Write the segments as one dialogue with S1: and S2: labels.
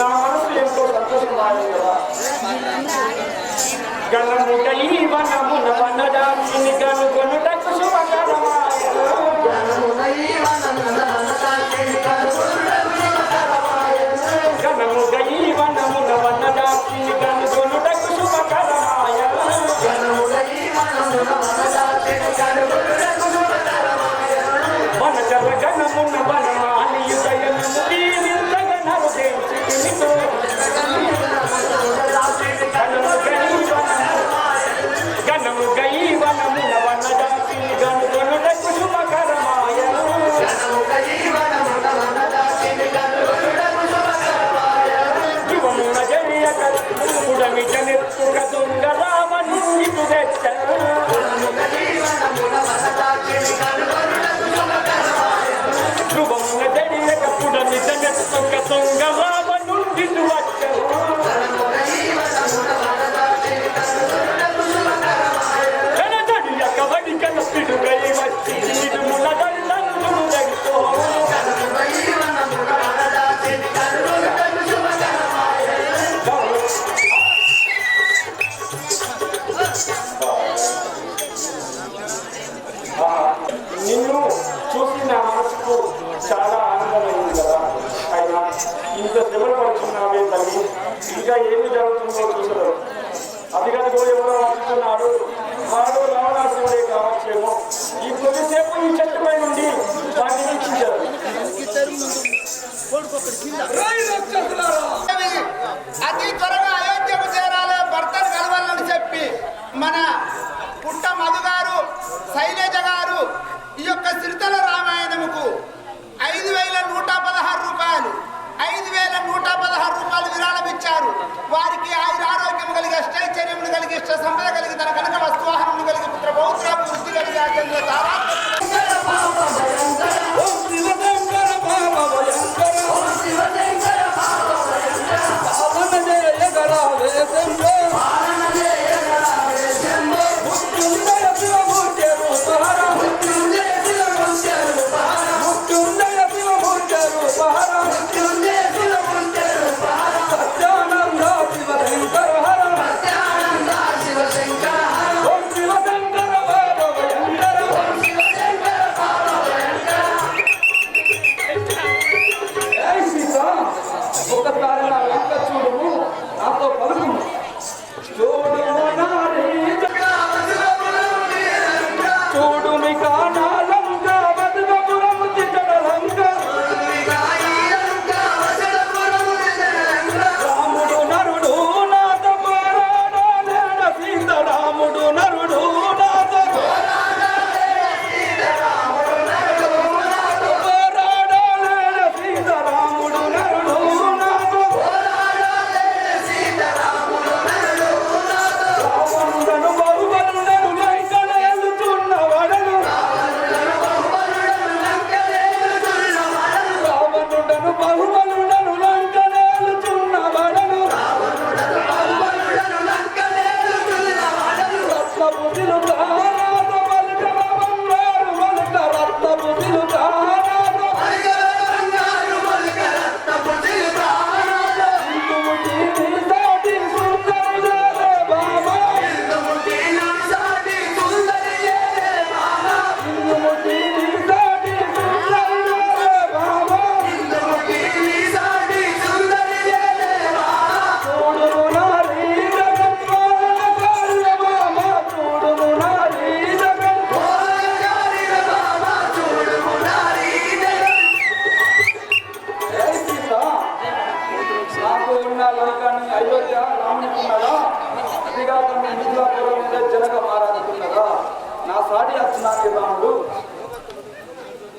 S1: నా మనసు ఎంతో సంతోషంగా కదా. గణముట ఈ వనమున వనదాచిని గనుగొనుటకు శుభకరమాయ. గణముట ఈ వనమున వనదాచిని గనుగొనుటకు శుభకరమాయ. వనచర గణమున వనమాలియు దయనము దీవించగ నరుదేశినితో. గణము గై వనమున వనదాచిని గనుగొనుటకు శుభకరమాయ. ధ్రువమున జరియక పుడమి జనెత్తుక దొంగ రావణుడు తెచ్చ. ధ్రువమున జరియక పుడమి జనెత్తుక దొంగ రావణుడు వచ్చ. నిన్ను చూసి నా మనసుకు చాలా ఆనందమైంది కదా. అయినా ఇంత శ్రమలు పడుతున్నావే తల్లి, ఇంకా ఏమి జరుగుతుందో చూసరు. అధికారితో ఎవరో వస్తున్నాడు, వాడు రావణాసుడే కావచ్చేమో. ఈ కొద్దిసేపు ఈ చెట్టుపై నుండి వాటిని వీక్షించారు.
S2: అతి త్వరగా అయోధ్యకు చేరాలి, భర్తను కలవాలని చెప్పి మన పుట్ట మధు గారు, శైలజ గారు ఈ యొక్క సిరితల రామాయణముకు 5,116 రూపాయలు 5,116 రూపాయలు విరాళం ఇచ్చారు. వారికి ఆరోగ్యం కలిగి, అష్టైశ్వర్యములు కలిగి, ఇష్ట సంపద కలిగి, తన కనుక వస్తువాహనములు కలిగి, పుత్ర పౌత్ర వృద్ధి కలిగి, అత్యంత తారా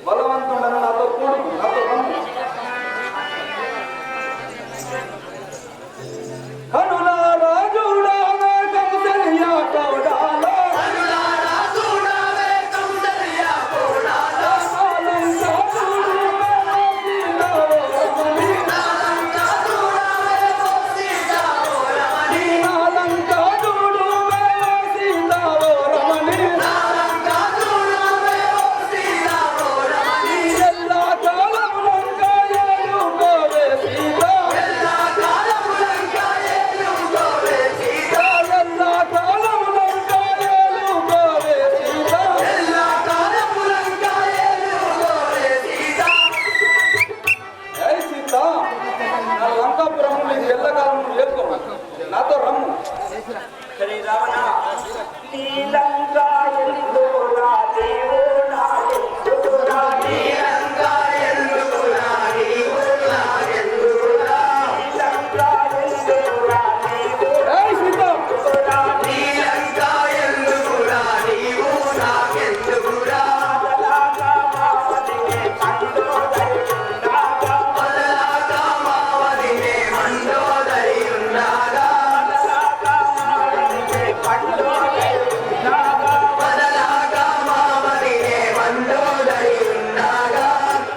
S1: బలవంతుడను నాతో కూడు, నాతో కనులారా చూడాలే కౌసల్య కౌడాల, కనులారా చూడాలే కౌసల్య కౌడాల, నాలంక చూడుమే సీతారమణి, నాలంక చూడాలే సీతారమణి, నాలంక చూడుమే సీతారమణి, నాలంక చూడుమే సీతారమణి, ఎల్ల
S3: లంకాపురం నీకు ఎల్లకాలం ఏర్పో నాతో రమ్ము.
S1: సరే రావణ నీలంగా ఎందుకురా దేవో నా ఎందుకురా నీలంగా ఎందుకురా దేవో నా ఎందుకురా నీలంగా ఎందుకురా దేవో
S3: ఏయ్ సీత
S1: నీలంగా ఎందుకురా దేవో నా ఎందుకురా బదలాగా మావదినే మండోదరియున్నాగా బదలాగా మావదినే మండోదరియున్నాగా బదలాగా మావదినే మండోదరియున్నాగా బదలాగా మావదినే మండోదరియున్నాగా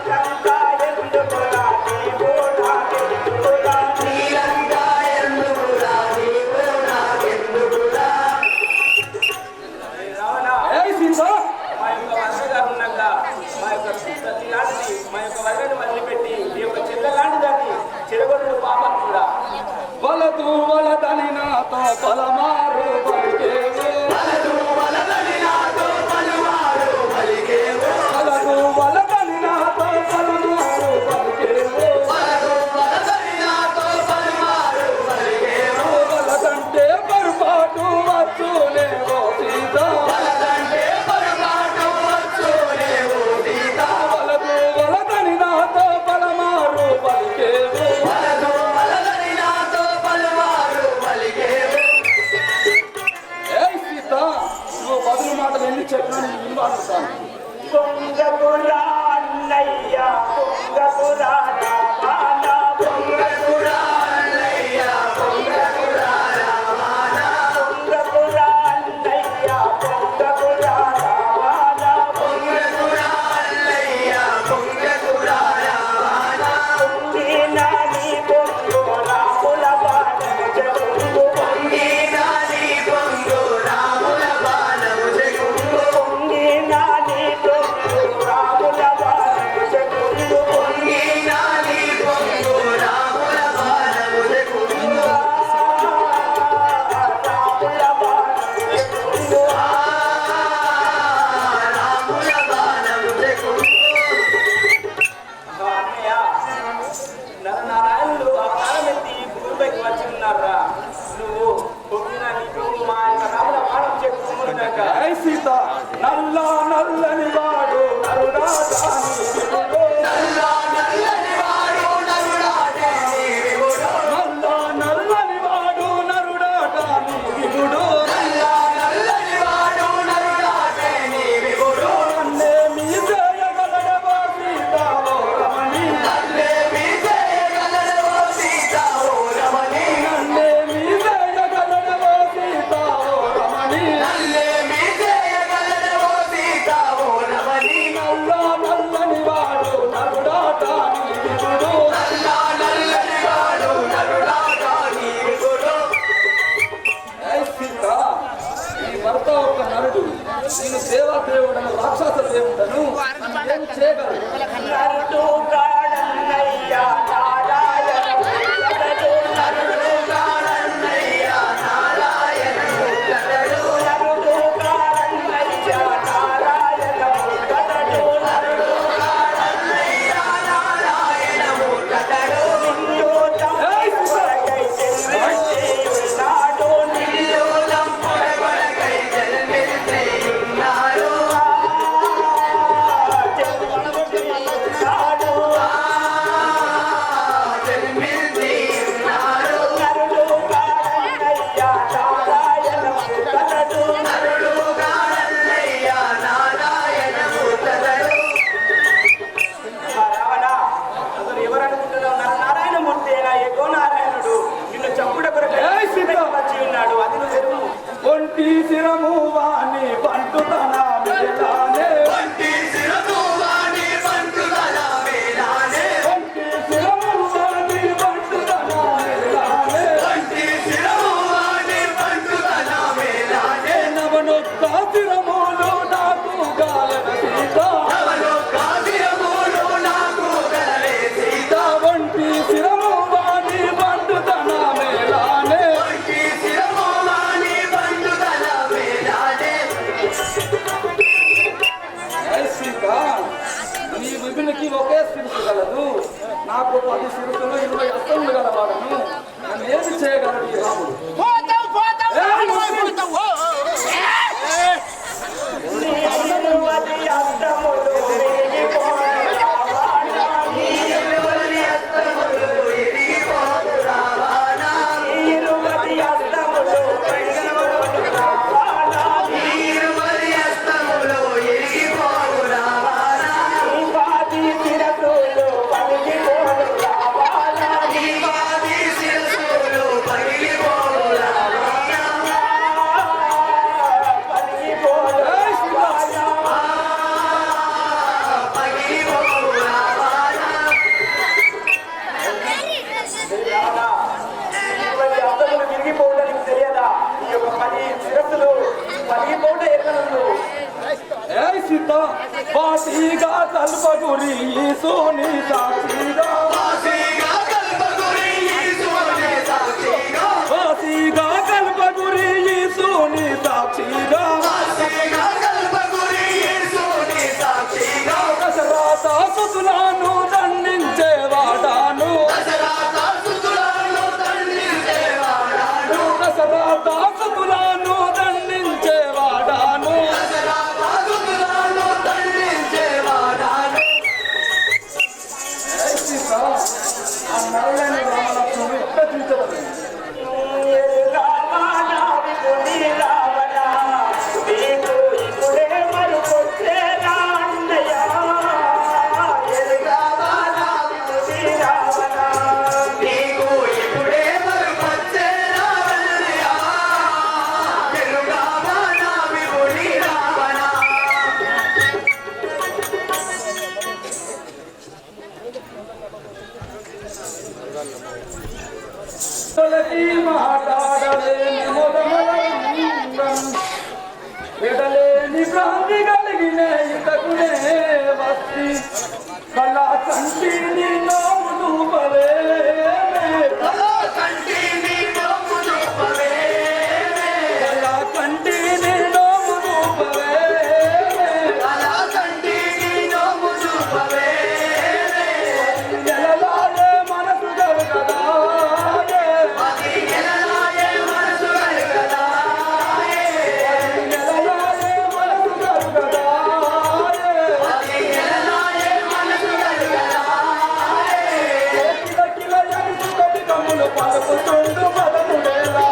S1: నీలంగా ఎందుకురా దేవో నా ఎందుకురా నీలంగా ఎందుకురా దేవో నా ఎందుకురా రావణ
S3: ఏయ్ సీత
S1: మా యొక్క వరగారు ఉన్నాగా మా యొక్క ప్రతి లాంటిది మా యొక్క వరగని వదిలిపెట్టి ఈ యొక్క చెల్లలాంటి దాన్ని చెరగొట్టిన పాపం కూడా
S3: వలదు వలదని నాతో పలమారు పలికేవు.
S1: వలదు వలదని నాతో పలుమారు పలికేవు
S3: వలదు వలదని నాతో పలుమారు పలికేవు.
S1: వలదు వలదని నాతో పలుమారు పలికేవు
S3: వలదంటే పొరపాటు వచ్చునేవో సీత.
S1: వలదంటే పొరపాటు వచ్చునేవు సీత
S3: వలదు వలదని నాతో పలమారు పలికేవు.
S1: వలదు వలదని నాతో పలుమారు పలికేవు
S3: ఏయ్ సీత నువ్వు బదులు మాటలు ఎన్ని చెప్పినా నేను విలువాడుతాను.
S1: పొంగపురా అన్నయ్య పొంగపురా రామాన పొంగపురా అన్నయ్య పొంగపురా రామాన పొంగపురా అన్నయ్య పొంగపురా రామాన పొంగపురా అన్నయ్య పొంగపురా రామాన పొంగి నాని పొంగు రాముల బాణము జగుంగు పొంగి నాని పొంగు రాముల బాణము జగుంగు పొంగి నాని పొంగు రాముల బాణము జగుంగు పొంగి నాని పొంగు రాముల బాణము జగుంగు రాముల బాణము జగుంగు రాముల బాణము జగుంగు అన్నయ్య నరనారాయణులు ఆ ప్రాణమెత్తి భూమిపైకి వచ్చి ఉన్నారా నువ్వు పొగిన నీకు మా యొక్క రాముల బాణం చెప్పుకున్నాక
S3: ఏయ్ సీత నల్ల నల్లని వాడు నరుడా దాని విలువో.
S1: నల్ల నల్లని వాడు నరుడాటే నీ వివుడు
S3: నల్ల నల్లని వాడు నరుడా దాని విలువో.
S1: నల్ల నల్లని వాడు నరుడాటే నీ వివుడు
S3: నన్నేమి చేయగలడవో సీత ఓ రమణి.
S1: నన్నేమి చేయగలడవో సీత ఓ రమణి
S3: నన్నేమి చేయగలడవో సీత ఓ రమణి.
S1: నన్నేమి చేయగలడవో ఇటువంటి అర్థములు విరిగిపోవడానికి తెలియదా? ఈ యొక్క 10 శిరస్సులు పలిగిపోవడం ఎక్కడుందో
S3: సీత వాసిగా కల్పగురి సోని సాక్షిగా వాసిగా కల్పగురి సోని సాక్షిగా దశరథ సుతులను దండించేవాడాను దశరథ సుతులను దండించేవాడాను ఆ నరులైన రామలక్ష్మణుడు ఎక్కడ చూచలేదు. విడలేని భ్రాంతి కలిగిన ఇతకునే వస్తి కళా కంటి నోము పవే కళా కంటి నోము పవే ఎలలాడే మనసు జరగదా పలుకుతుండు మదనుడేలా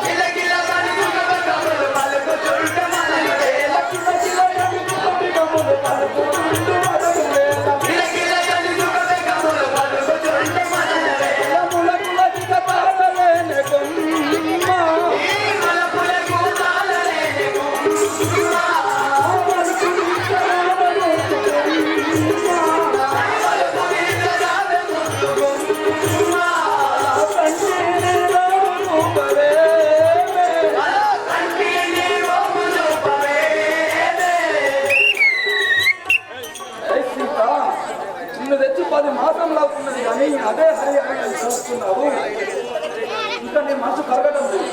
S3: నిన్ను తెచ్చి 10 మాసంలో అవుతున్నది కానీ అదే హరి అని చూస్తున్నావు. ఇంకా నీ మనసు కరగడం లేదు.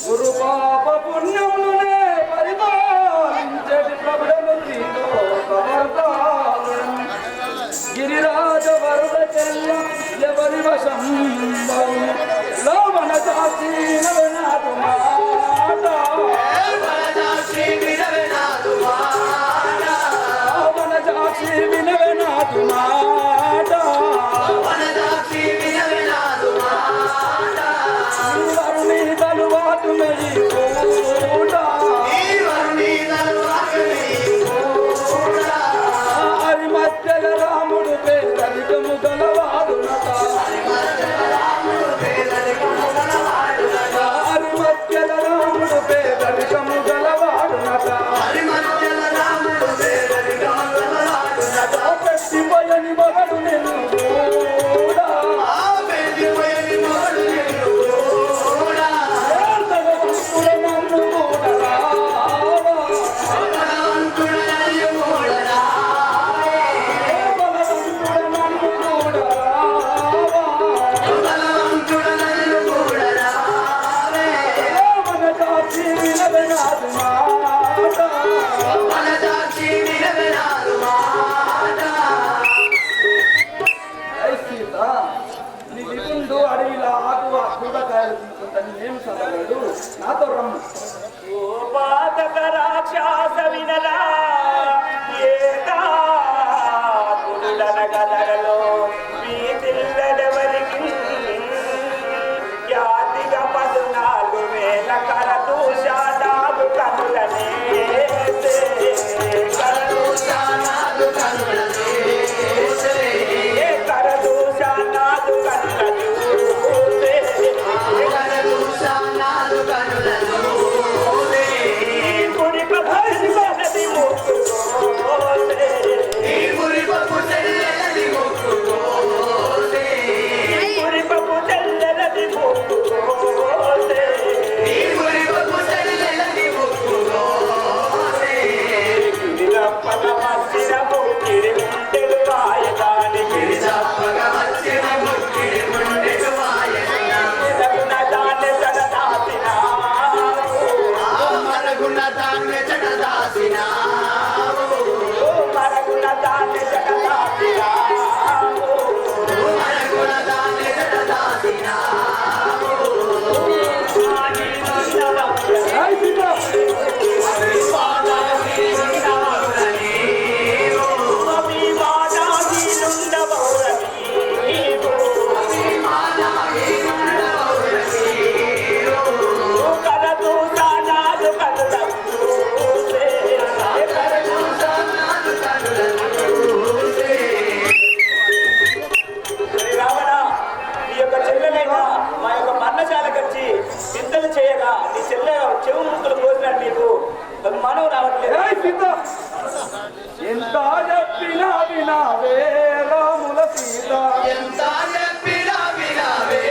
S3: గురు పాప పుణ్యమునే పరిపాలించటి ప్రభుడములో గిరిరాజ వరుడ చెల్ల ఎవరి వశం లోమన చాచి నవనాథు మాట వినవనాథు మాట మాట వరుణి తలువాటు మెయి పూట హరి మధ్యల రాముడు పేదరికము గలవాడునట హరి మధ్యల రాముడు పేదరికము గలవాడునట పెట్టిపోయని మగడు నిన్ను కూడా భగవంతుడ నన్ను కూడా అడవిలో ఆకువ కూరగాయలు తినుకుంటా నేను చదవడు నాతో రమ్ము
S1: ఓ పాతక రాక్షస వినరా ఏదా పురుడనగదరలో వీతిల్లడవరికి యాతిగా 14,000 కరదూషాలు కనులనే కరదూషాలు కనులనే కరదూషాలు కనులనే ఎంత చెప్పినా వినావే రాముల సీత ఎంత చెప్పినా వినావే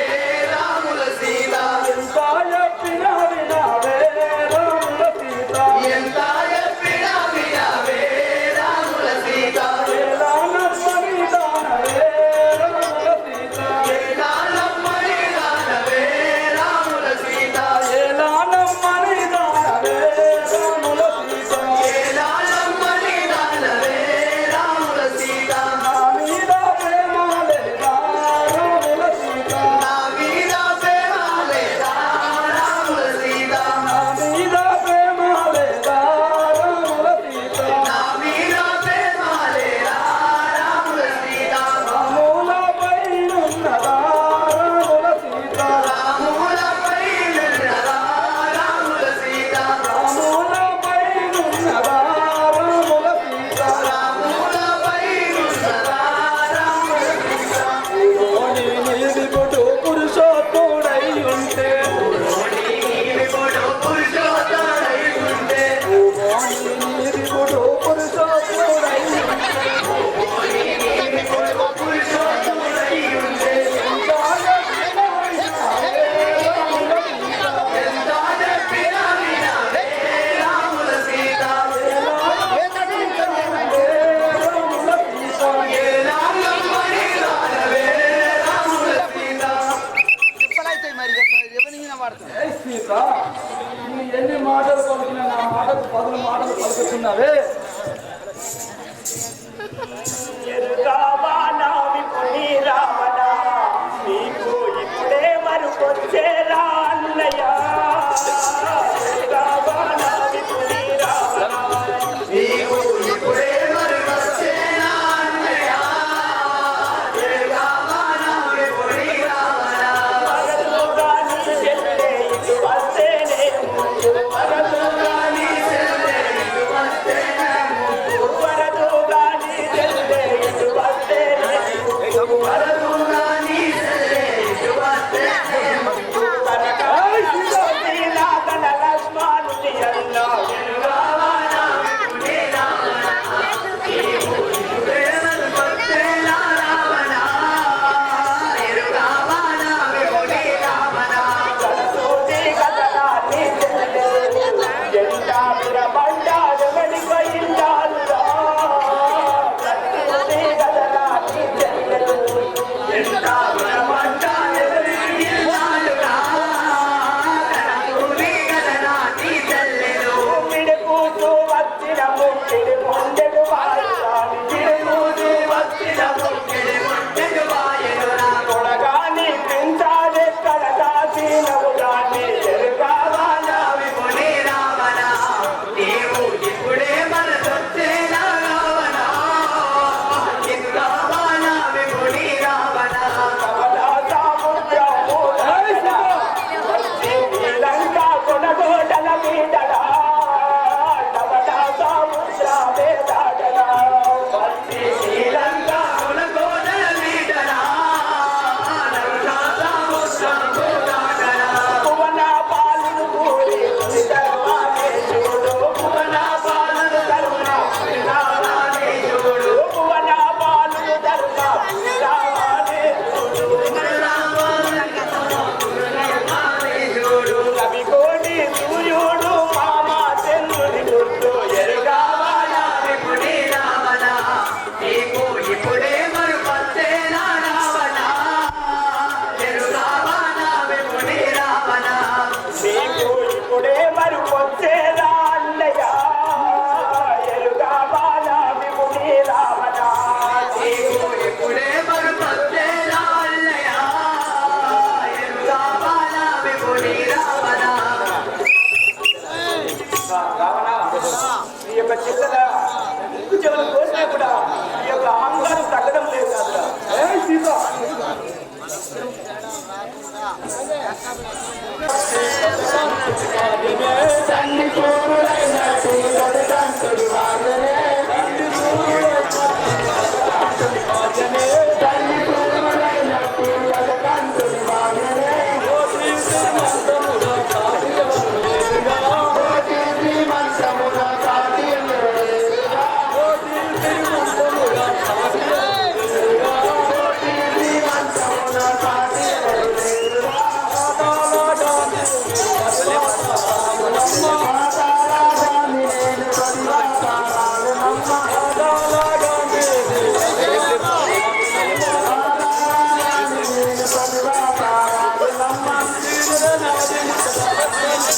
S1: రాముల సీత ఎంత చెప్పినా వినావే రాముల సీత ఎంత చెప్పినా వినావే రాముల సీత ఎలా నమ్మని దానవే రాముల సీత ఎలా నమ్మని దానవే రాముల సీత ఎలా నమ్మని దానవే రాముల సీత ఎలా నమ్మని దానవే రాముల సీత నా మీద ప్రేమ లేదా రాముల సీత నా మీద ప్రేమ లేదా రాముల సీత నా మీద ప్రేమ లేదా రాముల సీత నా మీద ప్రేమ లేదా రాముల సీత రాములపై ఉన్నదా రాముల సీత రాములపై ఉన్నదా రాముల సీత రాములపై ఉన్నదా రాముల సీత రాములపై ఉన్నదా రాముల సీత ఓని నీదిగుడు పురుషోత్తుడై ఉంటే ఓని నీదిగుడు పురుషోత్తుడై ఉంటే ఓని నీదిగుడు పురుషోత్తుడై ఉంటే ఓని నీదిగుడు పురుషోత్తుడై ఉంటే ఎంత చెప్పినా వినావే రాముల సీత ఎలా నమ్మని దానవే రాముల సీత
S2: తిప్పలైతాయి మరి ఎవరి మీద పడుతుంది
S3: ఏ సీత నువ్వు ఎన్ని మాటలు పలికినా నా మాటకు 10 మాటలు పలుకుతున్నావే
S1: ఎరుగావా నావి కొని రావనా నీకు ఇప్పుడే మరుకొచ్చేరా అన్నయ్య ఎరుగావా నావి కొని రావనా నీకు ఇప్పుడే మరుకొచ్చేరా అన్నయ్య
S3: స్వామి